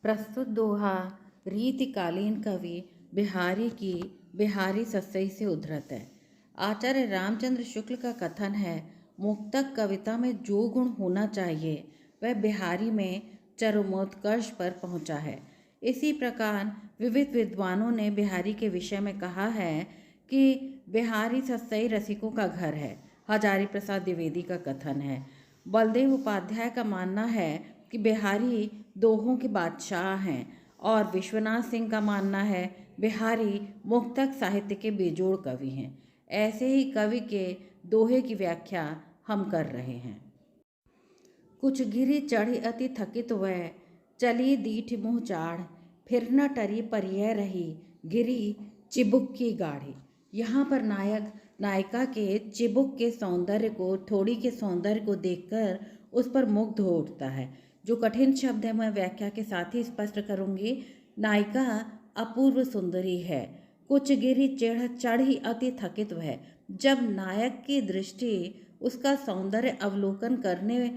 प्रस्तुत दोहा रीतिकालीन कवि बिहारी की बिहारी सस्सई से उद्धृत है। आचार्य रामचंद्र शुक्ल का कथन है, मुक्तक कविता में जो गुण होना चाहिए वह बिहारी में चरमोत्कर्ष पर पहुंचा है। इसी प्रकार विविध विद्वानों ने बिहारी के विषय में कहा है कि बिहारी सस्सई रसिकों का घर है। हजारी प्रसाद द्विवेदी का कथन है। बलदेव उपाध्याय का मानना है कि बिहारी दोहों के बादशाह हैं और विश्वनाथ सिंह का मानना है बिहारी मुक्तक साहित्य के बेजोड़ कवि हैं। ऐसे ही कवि के दोहे की व्याख्या हम कर रहे हैं। कुछ गिरी चढ़ी अति थकित वह, चली दीठ मुँह चाढ़, फिर न टरी परिय रही, गिरी चिबुक की गाढ़ी। यहाँ पर नायक नायिका के चिबुक के सौंदर्य को, थोड़ी के सौंदर्य को देखकर उस पर मुग्ध हो उठता है। जो कठिन शब्द है मैं व्याख्या के साथ ही स्पष्ट करूंगी। नायिका अपूर्व सुंदरी है, कुछ गिरी चढ़ी अति थकित वह। जब नायक की दृष्टि उसका सौंदर्य अवलोकन करने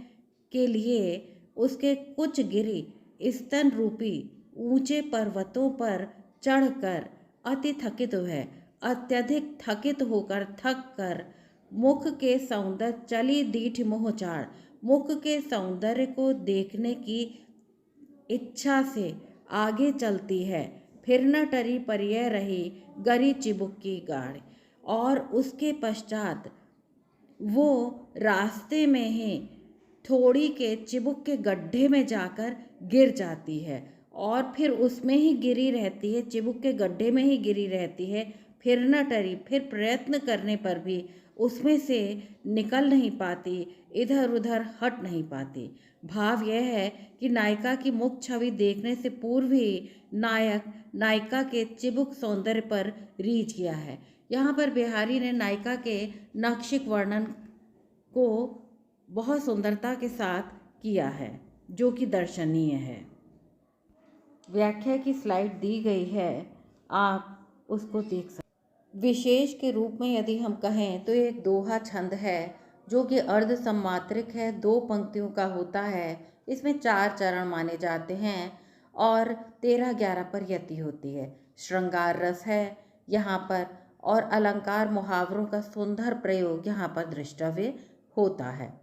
के लिए उसके कुछ गिरी स्तन रूपी ऊंचे पर्वतों पर चढ़कर अति थकित है, अत्यधिक थकित होकर थक कर मुख के सौंदर्य चली दीठ मुँह चाढ़, मुख के सौंदर्य को देखने की इच्छा से आगे चलती है, फिर न टरी परिय रही, गरी चिबुक की गाढ़। और उसके पश्चात वो रास्ते में ही थोड़ी के चिबुक के गड्ढे में जाकर गिर जाती है और फिर उसमें ही गिरी रहती है, चिबुक के गड्ढे में ही गिरी रहती है। फिर न टरी, फिर प्रयत्न करने पर भी उसमें से निकल नहीं पाती, इधर उधर हट नहीं पाती। भाव यह है कि नायिका की मुख छवि देखने से पूर्व ही नायक नायिका के चिबुक सौंदर्य पर रीझ गया है। यहाँ पर बिहारी ने नायिका के नाक्षिक वर्णन को बहुत सुंदरता के साथ किया है, जो कि दर्शनीय है। व्याख्या की स्लाइड दी गई है, आप उसको देख सकते। विशेष के रूप में यदि हम कहें तो एक दोहा छंद है जो कि अर्ध सम्मात्रिक है, 2 पंक्तियों का होता है। इसमें 4 चरण माने जाते हैं और 13-11 पर यति होती है। श्रृंगार रस है यहाँ पर और अलंकार मुहावरों का सुंदर प्रयोग यहाँ पर दृष्टव्य होता है।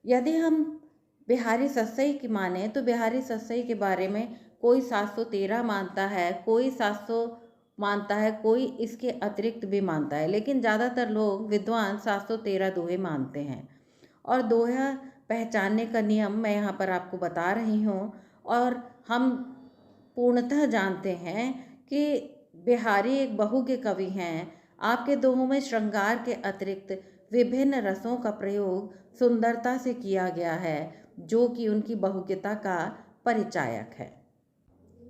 यदि हम बिहारी सस्सई की माने तो बिहारी सस्सई के बारे में कोई 713 मानता है, कोई 700 मानता है, कोई इसके अतिरिक्त भी मानता है, लेकिन ज़्यादातर लोग विद्वान 713 दोहे मानते हैं। और दोहा पहचानने का नियम मैं यहाँ पर आपको बता रही हूँ। और हम पूर्णतः जानते हैं कि बिहारी एक बहुज्ञ कवि हैं। आपके दोहों में श्रृंगार के अतिरिक्त विभिन्न रसों का प्रयोग सुंदरता से किया गया है, जो कि उनकी बहुज्ञता का परिचायक है।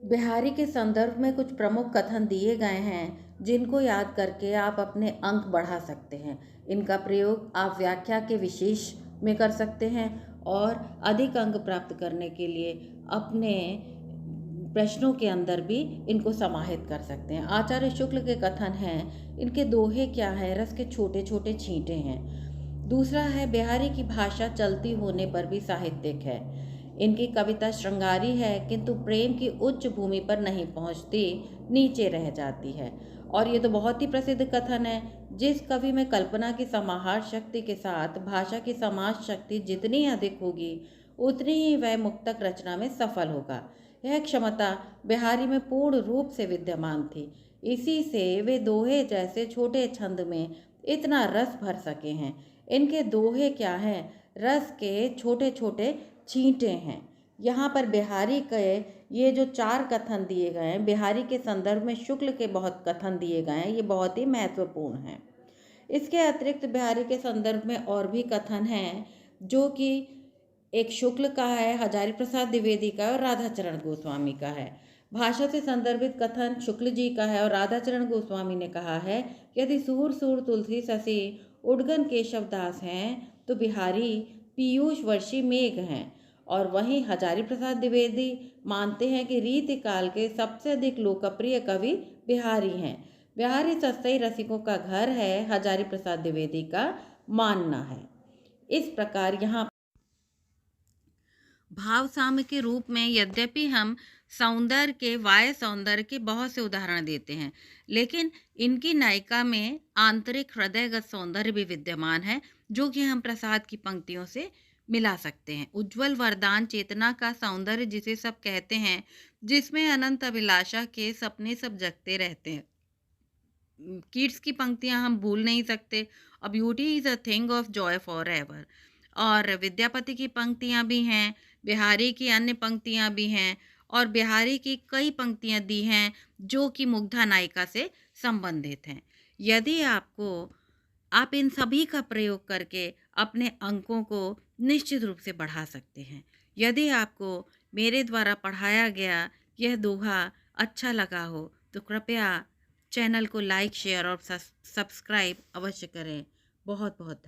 बिहारी के संदर्भ में कुछ प्रमुख कथन दिए गए हैं, जिनको याद करके आप अपने अंक बढ़ा सकते हैं। इनका प्रयोग आप व्याख्या के विशेष में कर सकते हैं और अधिक अंक प्राप्त करने के लिए अपने प्रश्नों के अंदर भी इनको समाहित कर सकते हैं। आचार्य शुक्ल के कथन हैं, इनके दोहे क्या है, रस के छोटे छोटे छींटे हैं। दूसरा है, बिहारी की भाषा चलती होने पर भी साहित्यिक है। इनकी कविता श्रृंगारी है किंतु प्रेम की उच्च भूमि पर नहीं पहुंचती, नीचे रह जाती है। और ये तो बहुत ही प्रसिद्ध कथन है, जिस कवि में कल्पना की समाहार शक्ति के साथ भाषा की समाज शक्ति जितनी अधिक होगी उतनी ही वह मुक्तक रचना में सफल होगा। यह क्षमता बिहारी में पूर्ण रूप से विद्यमान थी। इसी से वे दोहे जैसे छोटे छंद में इतना रस भर सके हैं। इनके दोहे क्या हैं? रस के छोटे छोटे छींटे हैं। यहाँ पर बिहारी के ये जो 4 कथन दिए गए हैं, बिहारी के संदर्भ में शुक्ल के बहुत कथन दिए गए हैं, ये बहुत ही महत्वपूर्ण हैं। इसके अतिरिक्त बिहारी के संदर्भ में और भी कथन हैं, जो कि एक शुक्ल का है, हजारी प्रसाद द्विवेदी का और राधाचरण गोस्वामी का है। भाषा से संदर्भित कथन शुक्ल जी का है और राधाचरण गोस्वामी ने कहा है, यदि सूर सूर तुलसी ससी उडगन केशव दास हैं तो बिहारी पीयूष वर्षी मेघ हैं। और वहीं हजारी प्रसाद द्विवेदी मानते हैं कि रीति काल के सबसे अधिक लोकप्रिय कवि बिहारी हैं। बिहारी सस्सई रसिकों का घर है, हजारी प्रसाद द्विवेदी का मानना है। इस प्रकार यहाँ भाव साम्य के रूप में यद्यपि हम सौंदर्य के वाह्य सौंदर्य के बहुत से उदाहरण देते हैं, लेकिन इनकी नायिका में आंतरिक हृदयगत सौंदर्य भी विद्यमान है, जो कि हम प्रसाद की पंक्तियों से मिला सकते हैं। उज्ज्वल वरदान चेतना का सौंदर्य जिसे सब कहते हैं, जिसमें अनंत अभिलाषा के सपने सब जगते रहते हैं। किड्स की पंक्तियाँ हम भूल नहीं सकते, a beauty is a thing of Joy forever. और विद्यापति की पंक्तियाँ भी हैं, बिहारी की अन्य पंक्तियाँ भी हैं, और बिहारी की कई पंक्तियाँ दी हैं जो कि मुग्धा नायिका से संबंधित हैं। यदि आपको आप इन सभी का प्रयोग करके अपने अंकों को निश्चित रूप से बढ़ा सकते हैं। यदि आपको मेरे द्वारा पढ़ाया गया यह दोहा अच्छा लगा हो तो कृपया चैनल को लाइक, शेयर और सब्सक्राइब अवश्य करें। बहुत बहुत धन्यवाद।